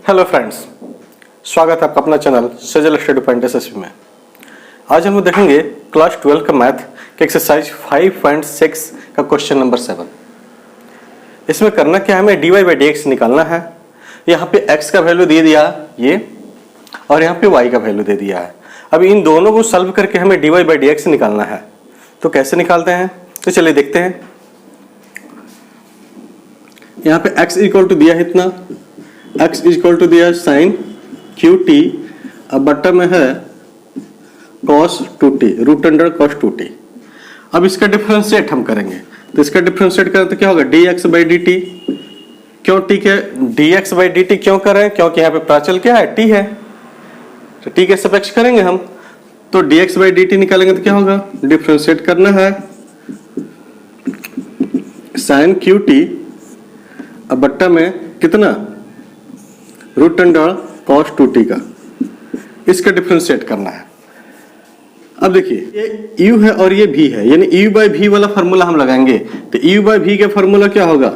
Hello friends, स्वागत है आपका अपना चैनल सजल स्टडी पॉइंट एसएसबी में। आज हम देखेंगे क्लास 12 का मैथ के एक्सरसाइज 5.6 का क्वेश्चन नंबर 7। इसमें करना क्या है, हमें dy बाई dx निकालना है। यहाँ पे x का वैल्यू दे दिया ये और यहाँ पे y का वैल्यू दे दिया है। अब इन दोनों को सॉल्व करके हमें dy बाई dx निकालना है। तो कैसे निकालते हैं, तो चलिए देखते हैं। यहाँ पे x इक्वल टू दिया है इतना, x इक्वल टू दिया साइन QT, अब बट्टा में है cos 2t, root under cos 2t। अब इसका डिफरेंशिएट हम करेंगे, तो इसका डिफरेंशिएट करें तो क्या होगा, dx बाई dt। क्यों t के dx बाई dt क्यों करें, क्योंकि यहाँ पे प्राचल क्या है, t है, तो t के सापेक्ष करेंगे हम। तो dx बाई dt निकालेंगे तो क्या होगा, डिफरेंशिएट करना है साइन QT, अब बट्टा में कितना, रूट अंडर cos 2t का, इसका डिफरेंशिएट करना है। अब देखिए ये u है और ये v है, यानी u बाई v वाला फॉर्मूला हम लगाएंगे। तो u बाई v का फॉर्मूला क्या होगा,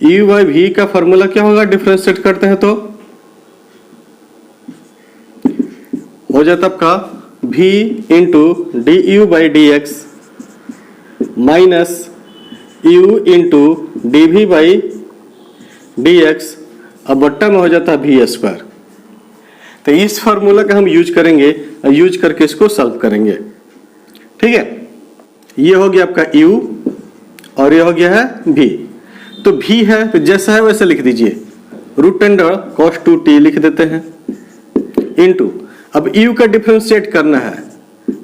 u बाई v का फॉर्मूला क्या होगा, डिफरेंशिएट करते हैं तो हो जाता आपका v into du by dx minus u into dv by dx, अब बट्टा में हो जाता है v स्क्वायर। तो इस फार्मूला का हम यूज करेंगे और यूज करके इसको सॉल्व करेंगे। ठीक है, ये हो गया आपका u और ये हो गया है v। तो v है तो जैसा है वैसे लिख दीजिए, रूट अंडर cos 2t लिख देते हैं, इनटू अब u का डिफरेंशिएट करना है।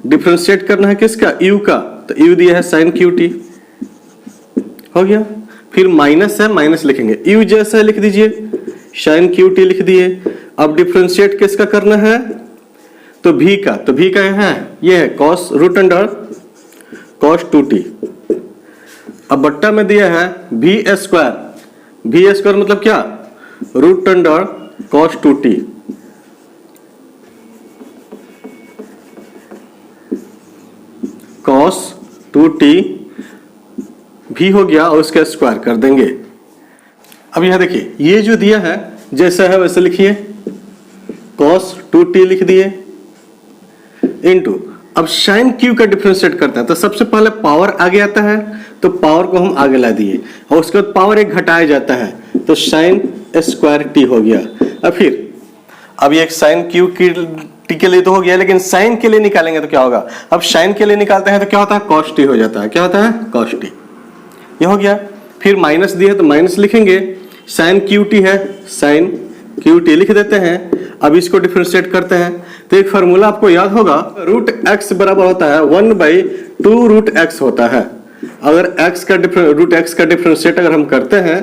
डिफरेंशिएट करना है किसका, u का, तो u दिया है sin QT, हो गया। फिर माइनस है, माइनस लिखेंगे, u जैसा लिख दीजिए, sin QT लिख दिए। अब डिफरेंशिएट किसका करना है, तो v का, तो v का है ये है cos root under cos 2t, अब बट्टा में दिया है v स्क्वायर। v स्क्वायर मतलब क्या, root under cos 2t, cos 2t v हो गया और उसका स्क्वायर कर देंगे। अब यहां देखिए ये जो दिया है जैसा है वैसे लिखिए, cos 2t लिख दिए, इनटू अब sin q का डिफरेंशिएट करते हैं। तो सबसे पहले पावर आगे आता है, तो पावर को हम आगे ला दिए और उसके बाद पावर एक घटाया जाता है, तो sin स्क्वायर t हो गया। अब फिर अब ये sin q की t के लिए तो हो गया, लेकिन sin के लिए निकालेंगे तो क्या होगा, अब sin के लिए निकालते हैं तो क्या होता है, cos t हो जाता है। क्या होता है, cos t, ये हो गया। फिर माइनस दिया तो माइनस लिखेंगे, sin QT है, sin QT लिख देते हैं। अब इसको डिफरेंशिएट करते हैं तो एक फार्मूला आपको याद होगा, रूट x बराबर होता है 1/2 रूट x होता है। अगर x का रूट x का डिफरेंशिएट अगर हम करते हैं,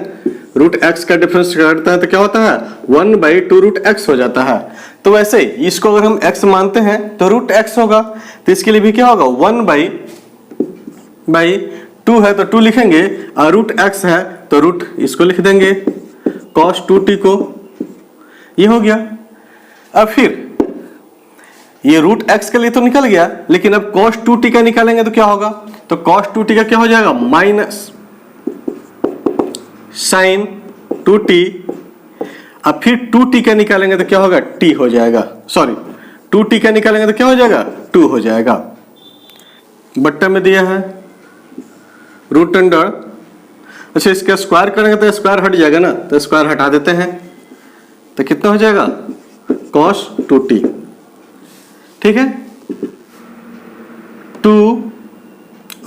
रूट x का डिफरेंशिएट करते हैं तो क्या होता है, 1/2 रूट x हो जाता है। तो वैसे ही इसको अगर हम x मानते हैं तो रूट x होगा, तो इसके लिए भी क्या होगा, 1/2 है तो 2 लिखेंगे, और रूट x है तो रूट इसको लिख देंगे, cos 2t को, ये हो गया। अब फिर ये रूट x के लिए तो निकल गया, लेकिन अब cos 2t का निकालेंगे तो क्या होगा, तो cos 2t का क्या हो जाएगा, माइनस sin 2t। अब फिर 2t का निकालेंगे तो क्या होगा, t हो जाएगा, सॉरी 2t का निकालेंगे तो क्या हो जाएगा, 2 हो जाएगा। बट्टा में दिया है रूट अंडर, अच्छा इसका स्क्वायर करेंगे तो स्क्वायर हट जाएगा ना, तो स्क्वायर हटा देते हैं, तो कितना हो जाएगा, cos 2t। ठीक है, 2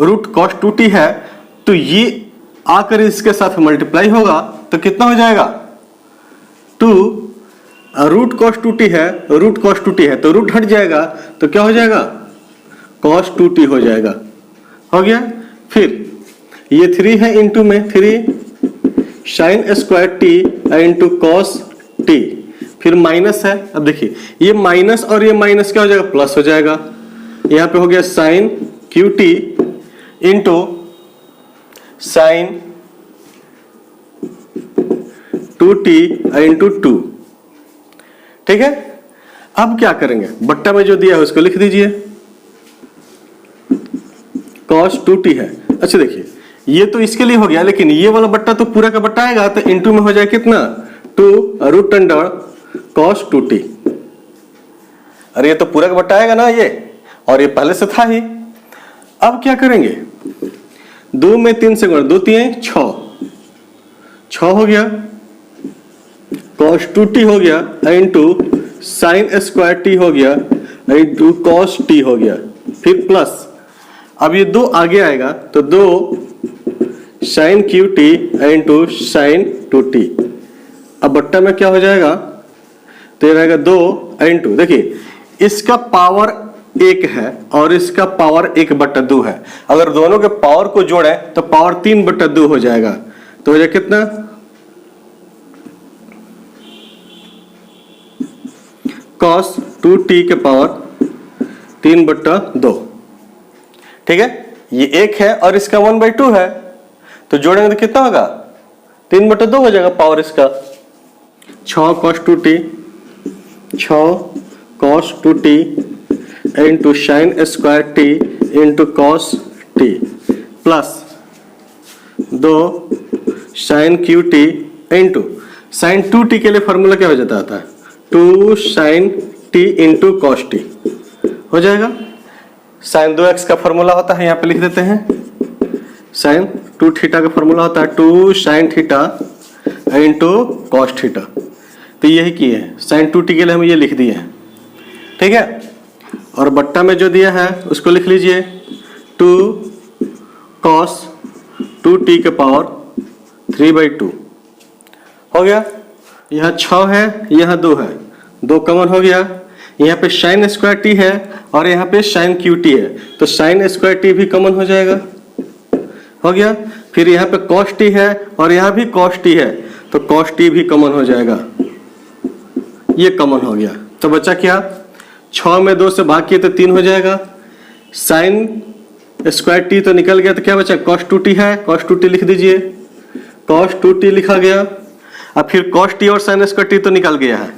रूट cos 2t है, तो ये आकर इसके साथ मल्टीप्लाई होगा तो कितना हो जाएगा, 2 रूट cos 2t है, रूट cos 2t है तो रूट हट जाएगा, तो क्या हो जाएगा, cos 2t हो जाएगा, हो गया। फिर ये 3 है, इंटू में 3 sin square t into cos t, फिर माइनस है। अब देखिए ये माइनस और ये माइनस क्या हो जाएगा, प्लस हो जाएगा। यहाँ पे हो गया sin QT into sin 2t into 2। ठीक है, अब क्या करेंगे, बट्टा में जो दिया है उसको लिख दीजिए, cos 2t है। अच्छा देखिए ये तो इसके लिए हो गया, लेकिन ये वाला बट्टा तो पूरा का बट्टा आएगा, तो इंटू में हो जाए कितना, रूट अंडर कॉस 2t। अरे ये तो पूरक बटा आएगा ना ये, और ये पहले से था ही। अब क्या करेंगे, 2 में 3 से गुणा, 2 3 6, 6 हो गया, cos 2t हो गया इंटू साइन स्क्वायर t हो गया इंटू cos t हो गया, फिर प्लस। अब ये 2 आगे आएगा तो 2 sine QT into sine 2t। अब बट्टा में क्या हो जाएगा, तो ये रहेगा 2 इंटू, देखिए इसका पावर 1 है और इसका पावर 1/2 है। अगर दोनों के पावर को जोड़े तो पावर 3/2 हो जाएगा। तो हो जाए कितना, cos 2t के पावर 3/2। ठीक है, ये 1 है और इसका 1/2 है, तो जोड़ेंगे तो कितना होगा, 3/2 हो जाएगा पावर इसका। 6 cos 2t, 6 cos 2t into sine square t into cos t plus 2 sine QT into sine 2t के लिए फॉर्मूला क्या हो जाता था, 2 sine t into cos t हो जाएगा। साइन 2x का फॉर्मूला होता है, यहाँ पे लिख देते हैं, साइन 2 थीटा का फॉर्मूला होता है 2 sine theta into cos theta. तो यही किए हैं, साइन 2t के लिए हम ये लिख दिए हैं। ठीक है, और बट्टा में जो दिया है उसको लिख लीजिए, 2 cos 2t के पावर 3/2 हो गया। यहाँ 6 है, यहाँ 2 है, 2 कॉमन हो गया। यहाँ पे साइन स्क्वायर t है और यहाँ पे साइन QT है, तो साइन स्क्वायर t भी कॉमन हो जाएगा, हो गया। फिर यहाँ पे cos t है और यहाँ भी cos t है, तो cos t भी कॉमन हो जाएगा, ये कॉमन हो गया। तो बचा क्या, 6 में 2 से भाग किए तो 3 हो जाएगा, साइन स्क्वायर t तो निकल गया, तो क्या बचा, cos 2t है, cos 2t लिख दीजिए, cos 2t लिखा गया। अब फिर cos t और साइन स्क्वायर t तो निकल गया है।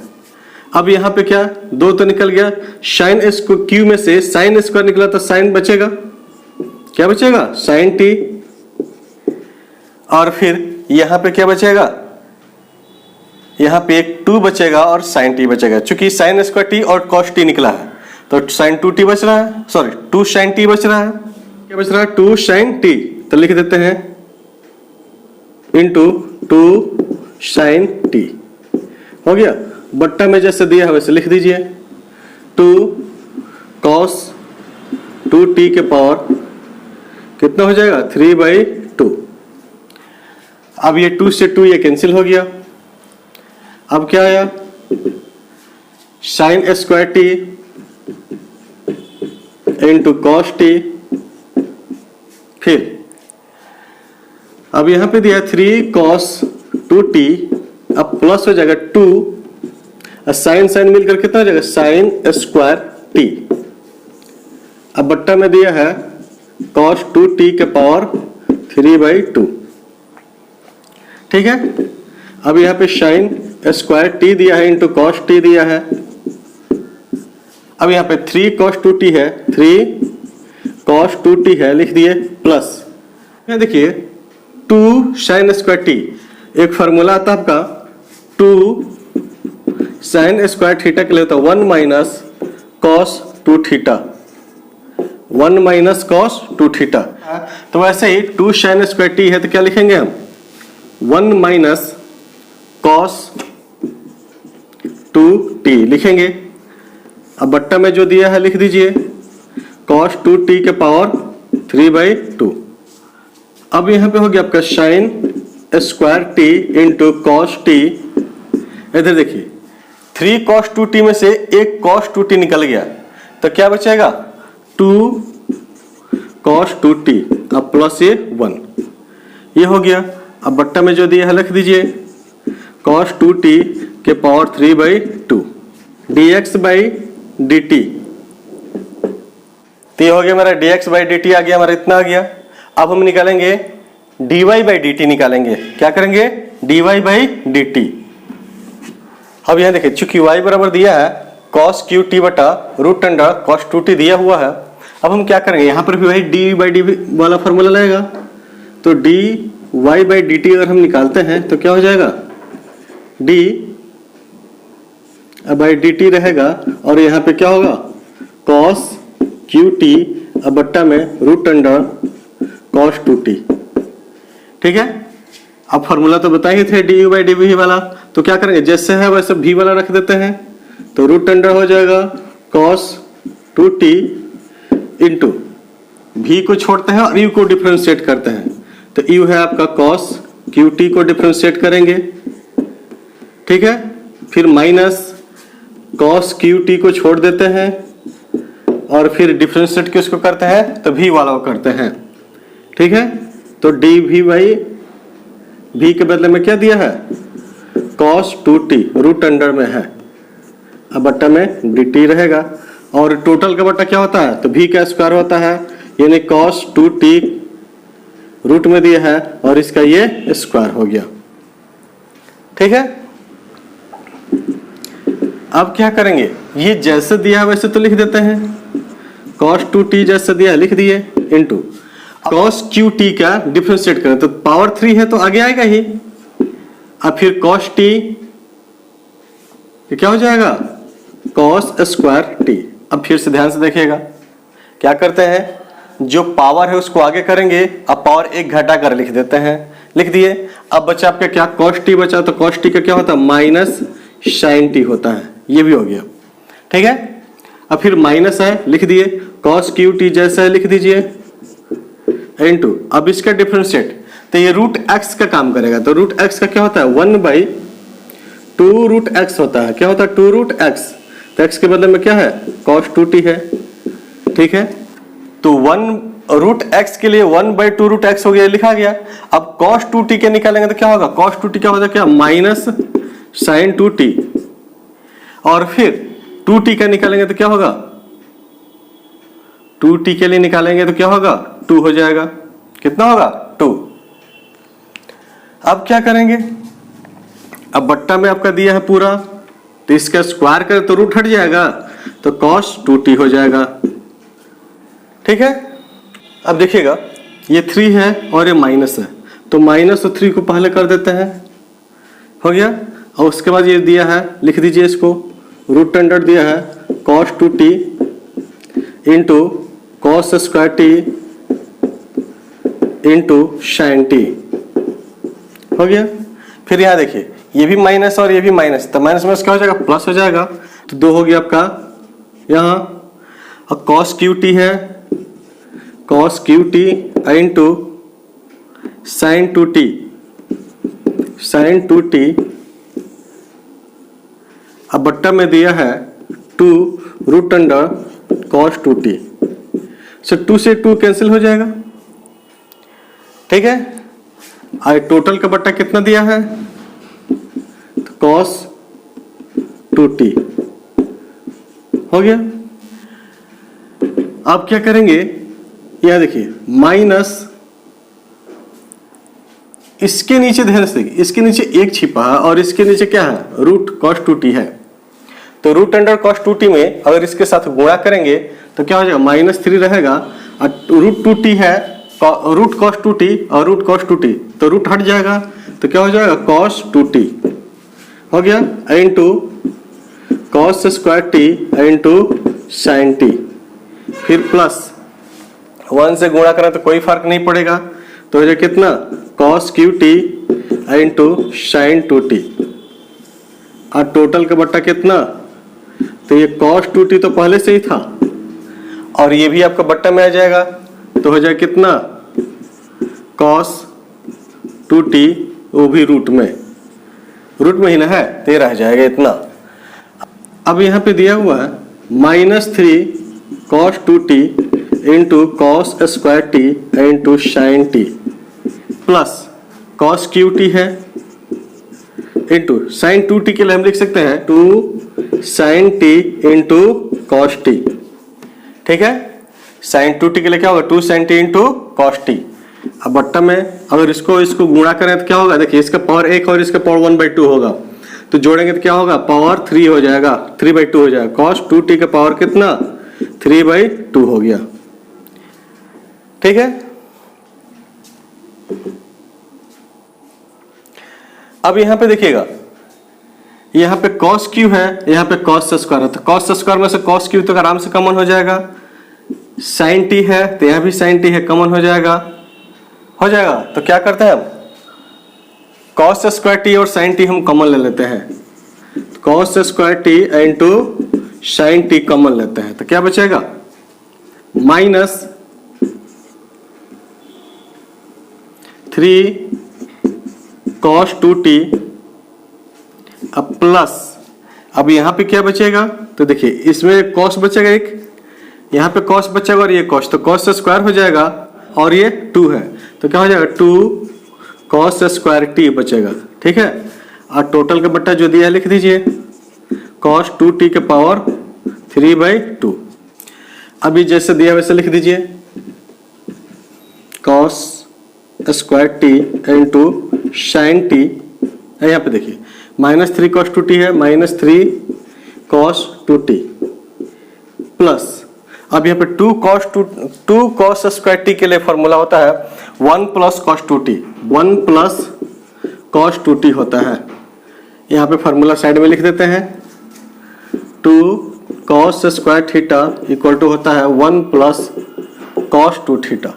अब यहाँ पे क्या, 2 तो निकल गया, साइन Q में से साइन स्क्वायर निकला तो साइन बचेगा, क्या बचेगा, साइन t। और फिर यहाँ पे क्या बचेगा, यहाँ पे एक 2 बचेगा और साइन t बचेगा। चूंकि साइन स्क्वायर t और cos t निकला है तो साइन 2t बच रहा है, सॉरी 2 साइन t बच रहा है। क्या बच रहा है, 2 साइन t, तो लिख देते हैं इंटू 2 साइन t हो गया। बट्टा में जैसे दिया है वैसे लिख दीजिए, 2 cos 2t के पावर कितना हो जाएगा, 3/2। अब ये 2 से 2 ये कैंसिल हो गया। अब क्या आया, sign square t into cos t, फिर अब यहां पे दिया 3 cos 2t, अब प्लस हो जाएगा 2, साइन साइन मिलकर कितना हो जाएगा, साइन स्क्वायर t। अब बट्टा में दिया है cos 2t के पावर 3/2। ठीक है, अब यहाँ पे साइन स्क्वायर t दिया है इंटू cos t दिया है। अब यहाँ पे 3 cos 2t है, 3 cos 2t है, लिख दिए प्लस। यहाँ देखिए 2 साइन स्क्वायर t, एक फार्मूला आता है आपका 2 साइन स्क्वायर थीटा के लिए होता है 1 minus cos 2 theta, 1 minus cos 2 theta. तो वैसे ही 2 साइन स्क्वायर t है तो क्या लिखेंगे हम, 1 माइनस cos 2t लिखेंगे। अब बट्टा में जो दिया है लिख दीजिए, cos 2t के पावर 3/2। अब यहाँ पे हो गया आपका sign square t into cos t। इधर देखिए 3 cos 2t में से एक cos 2t निकल गया, तो क्या बचेगा, 2 cos 2t, अब प्लस ये 1, ये हो गया। अब बट्टा में जो दिया है लिख दीजिए, cos 2t के पावर 3/2 dx बाई dt। तो ये हो गया मेरा dx बाई dt आ गया, हमारा इतना आ गया। अब हम निकालेंगे dy बाई dt निकालेंगे, क्या करेंगे, dy बाई dt। अब यहाँ देखिए चूंकि y बराबर दिया है cos QT बटा रूट अंडर cos 2t दिया हुआ है। अब हम क्या करेंगे, यहाँ पर भी वही dy बाई dt वाला फॉर्मूला लगेगा, तो dy बाई dt अगर हम निकालते हैं तो क्या हो जाएगा, डी बाई डी टी रहेगा और यहाँ पे क्या होगा कॉस क्यू टी अब बट्टा में root under cos two T. ठीक है, अब फॉर्मूला तो बताए थे D U by D V वाला, तो क्या करेंगे जैसे है वैसे भी वाला रख देते हैं, तो रूट अंडर हो जाएगा कॉस टू टी इंटू भी को छोड़ते हैं और यू को डिफ्रेंशिएट करते हैं, तो यू है आपका कॉस क्यू टी को डिफ्रेंशिएट करेंगे। ठीक है, फिर माइनस कॉस क्यू टी को छोड़ देते हैं और फिर डिफ्रेंशिएट किसको करते हैं तो भी वाला को करते हैं। ठीक है, तो डी भी बाई भी के बदले में क्या दिया है cos two T root under में है, अब बट्टा में डी टी रहेगा और टोटल का बट्टा क्या होता है तो भी का स्क्वायर होता है, यानी कॉस टू टी रूट में दिया है और इसका ये स्क्वायर हो गया। ठीक है, अब क्या करेंगे ये जैसे दिया है वैसे तो लिख देते हैं, कॉस टू टी जैसे दिया है लिख दिए इंटू कॉस क्यू टी का डिफ्रेंशिएट करें तो पावर 3 है तो आगे आएगा ही, अब फिर कॉस टी क्या हो जाएगा कॉस स्क्वायर टी। अब फिर से ध्यान से देखिएगा क्या करते हैं जो पावर है उसको आगे करेंगे, अब पावर एक घटा कर लिख देते हैं, लिख दिए। अब बचा आपका क्या कॉस टी बचा, तो कॉस टी का क्या होता है माइनस साइन टी होता है, ये भी हो गया। ठीक है, अब फिर माइनस है लिख दिए, कॉस क्यू टी जैसा है लिख दीजिए इनटू अब इसका डिफरेंशिएट, तो ये रूट एक्स का काम करेगा, तो रूट एक्स का क्या होता है 1/2 रूट एक्स होता है, क्या होता है 2 रूट एक्स, तो एक्स के बदले में क्या है कॉस टू टी है। ठीक है, तो 1 रूट एक्स के लिए 1/2 रूट एक्स हो गया लिखा गया। अब कॉस टू टी के निकालेंगे तो क्या होगा कॉस टू टी क्या होता है क्या माइनस साइन टू टी, और फिर 2t का निकालेंगे तो क्या होगा 2t के लिए निकालेंगे तो क्या होगा 2 हो जाएगा, कितना होगा 2। अब क्या करेंगे, अब बट्टा में आपका दिया है पूरा, तो इसका स्क्वायर करें तो रूट हट जाएगा, तो cos 2t हो जाएगा। ठीक है, अब देखिएगा ये 3 है और ये माइनस है, तो माइनस और 3 को पहले कर देते हैं, हो गया। और उसके बाद ये दिया है लिख दीजिए इसको, रूट अंडर दिया है cos 2t इंटू cos square T into sine T, हो गया। फिर यहाँ देखिए ये भी माइनस और ये भी माइनस, तो माइनस माइनस क्या हो जाएगा प्लस हो जाएगा, तो 2 हो गया आपका यहाँ। और cos क्यू टी है cos Q T into sine 2t sine 2t, अब बट्टा में दिया है 2 रूट अंडर कॉस 2t, सो 2 से 2 कैंसिल हो जाएगा। ठीक है, और टोटल का बट्टा कितना दिया है तो कॉस 2t हो गया। अब क्या करेंगे यह देखिए माइनस, इसके नीचे ध्यान से देखिए, इसके नीचे एक छिपा है और इसके नीचे क्या है रूट कॉस 2t है, तो रूट अंडर कॉस 2t में अगर इसके साथ गुणा करेंगे तो क्या हो जाएगा -3 रहेगा, और रूट 2t है रूट कॉस 2t और रूट कॉस 2t, तो रूट हट जाएगा तो क्या हो जाएगा कॉस 2t हो गया into cos square T into sine T, फिर प्लस 1 से गुणा करें तो कोई फर्क नहीं पड़ेगा, तो हो जाए कितना cos Q T into sine 2t, और टोटल का बट्टा कितना, तो ये cos 2t तो पहले से ही था और ये भी आपका बट्टा में आ जाएगा, तो हो जाए कितना cos 2t, वो भी रूट में ही ना है, तो ये रह जाएगा इतना। अब यहाँ पे दिया हुआ है -3 cos 2t इंटू cos square T into sine T plus cos Q T है इंटू साइन 2t के लिए हम लिख सकते हैं 2 sine T into cos T. ठीक है, साइन 2t के लिए क्या होगा 2 sine T into cos T. अब बट्टा में अगर इसको गुणा करें तो क्या होगा, देखिए इसका पावर 1 और इसका पावर 1/2 होगा, तो जोड़ेंगे तो क्या होगा पावर 3 हो जाएगा, 3/2 हो जाएगा, कॉस 2t का पावर कितना 3/2 हो गया। ठीक है, अब यहां पे देखिएगा यहाँ पे cos क्यू है, यहाँ पे cos स्क्वायर है, तो cos स्क्वायर में से cos क्यू तो आराम से कॉमन हो जाएगा। sin t है तो यहाँ भी sin t है, कॉमन हो जाएगा। तो क्या करते हैं हम, cos स्क्वायर t और sin t हम कॉमन ले लेते हैं। cos square t into sin t common लेते हैं, तो क्या बचेगा, माइनस 3 cos 2t अब प्लस, अब यहाँ पे क्या बचेगा, तो देखिए इसमें cos बचेगा एक, यहाँ पे cos बचेगा और ये cos, तो cos स्क्वायर हो जाएगा और ये 2 है, तो क्या हो जाएगा 2 cos स्क्वायर t बचेगा। ठीक है, और टोटल का बट्टा जो दिया है लिख दीजिए, cos 2t के पावर 3/2। अभी जैसे दिया वैसे लिख दीजिए, cos square t into sine t, यहाँ पे देखिए -3 cos 2t है, -3 cos 2t प्लस, अब यहाँ पे 2 cos स्क्वायर t के लिए फॉर्मूला होता है 1 plus cos 2t, 1 plus cos 2t होता है। यहाँ पे फॉर्मूला साइड में लिख देते हैं, 2 cos square theta equal to होता है 1 प्लस cos 2 थीटा।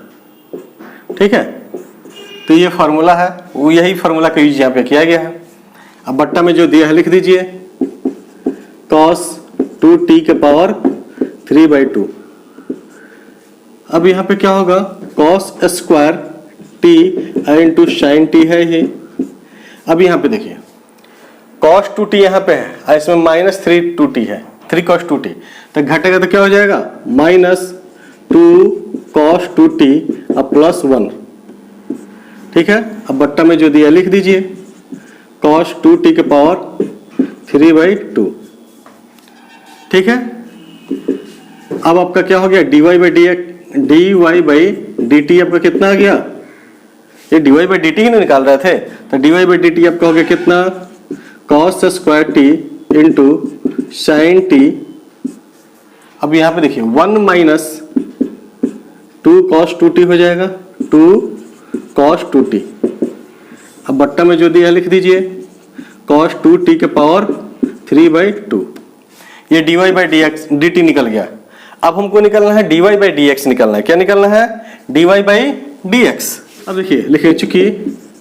ठीक है, तो ये फार्मूला है, वो यही फार्मूला का यूज यहाँ पे किया गया है। अब बट्टा में जो दिया है लिख दीजिए, cos 2t के पावर 3/2। अब यहाँ पे क्या होगा, cos square t into sine t है ये। अब यहाँ पे देखिए cos 2t यहाँ पे है और इसमें -3 2t है, 3 cos 2t, तो घटेगा तो क्या हो जाएगा, -2 cos 2t अब प्लस 1। ठीक है, अब बट्टा में जो दिया लिख दीजिए, cos 2t के पावर 3/2। ठीक है, अब आपका क्या हो गया, dy/dt आपका कितना आ गया, ये dy/dt ही निकाल रहे थे, तो dy/dt आपका हो गया कितना, cos square t into sine t। अब यहाँ पे देखिए 1 माइनस 2 cos 2t हो जाएगा, 2 cos 2t। अब बट्टा में जो दिया लिख दीजिए, cos 2t के पावर 3/2। ये dy/dt निकल गया। अब हमको निकलना है dy/dx निकलना है, क्या निकलना है, dy/dx। अब देखिए लिखे चुकी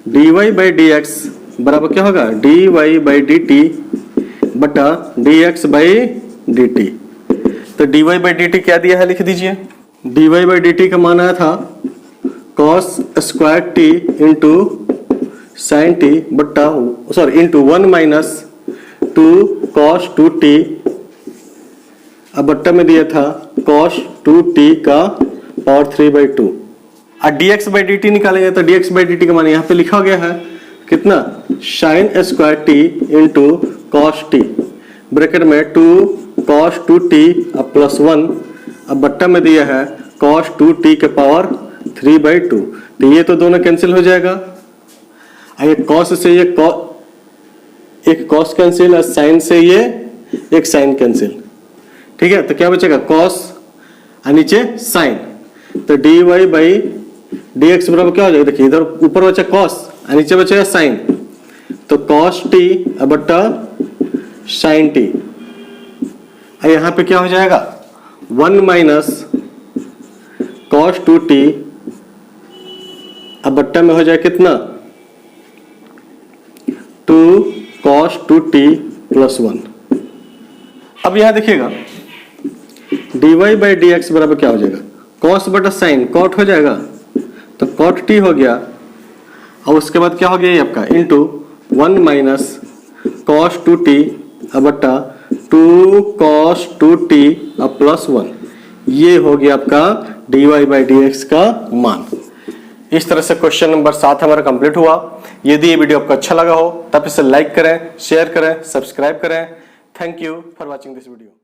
dy/dx बराबर क्या होगा, dy/dt बटा dx/dt। तो dy/dt क्या दिया है लिख दीजिए, dy/dt का मान आया था cos square t into sine t बट्टा इंटू 1 माइनस 2 cos 2t, अब बट्टा में दिया था cos 2t का पावर 3/2। और dx/dt निकालेंगे तो dx/dt का मान यहाँ पे लिखा गया है कितना, sign square t into cos t, bracket में 2 cos 2t अब प्लस 1, अब बट्टा में दिया है cos 2t के पावर 3/2। तो ये तो दोनों कैंसिल हो जाएगा, ये cos से ये एक cos कैंसिल और साइन से ये एक साइन कैंसिल। ठीक है, तो क्या बचेगा, cos और नीचे साइन, तो dy/dx बराबर क्या हो जाएगा, देखिए इधर ऊपर बचा cos और नीचे बचेगा साइन, तो cos t बट्टा साइन t। यहाँ पे क्या हो जाएगा, 1 माइनस cos 2t अब बट्टा में हो जाए कितना, 2 cos 2t प्लस 1। अब यहां देखिएगा dy/dx बराबर क्या हो जाएगा, cos बटा साइन, cot हो जाएगा, तो cot t हो गया। और उसके बाद क्या हो गया ये आपका इंटू 1 माइनस cos 2t अब बटा 2 cos 2t अब प्लस 1। ये हो गया आपका dy/dx का मान। इस तरह से क्वेश्चन नंबर 7 हमारा कंप्लीट हुआ। यदि ये वीडियो आपको अच्छा लगा हो तब इसे लाइक करें, शेयर करें, सब्सक्राइब करें। Thank you for watching this video.